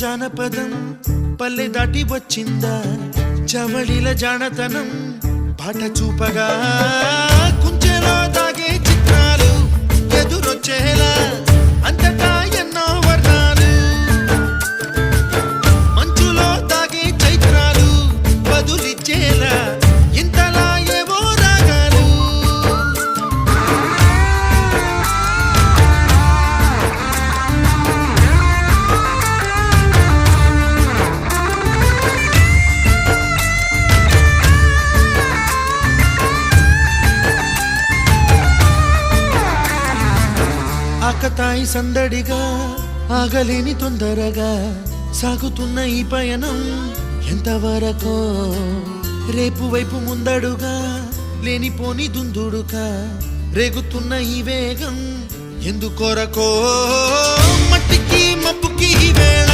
జానపదం పల్లె దాటి వచ్చిందా చవళిల జానతనం పాట చూపగా కుంచెలో దాగే చిత్రాలు ఎదురొచ్చేలా అంతటా ఎన్నో వర్ణాలు మంచులో దాగే చైత్రాలు బదులిచ్చేలా ఇంతలా ఏవో రాగాలు ఆకతాయి సందడిగా ఆగలేని తొందరగా సాగుతున్న ఈ పయనం ఎంతవరకో రేపు వైపు ముందడుగా లేనిపోని దుందుడుగా రేగుతున్న ఈ వేగం ఎందుకొరకో మట్టికి మబ్బుకి ఈ వేళ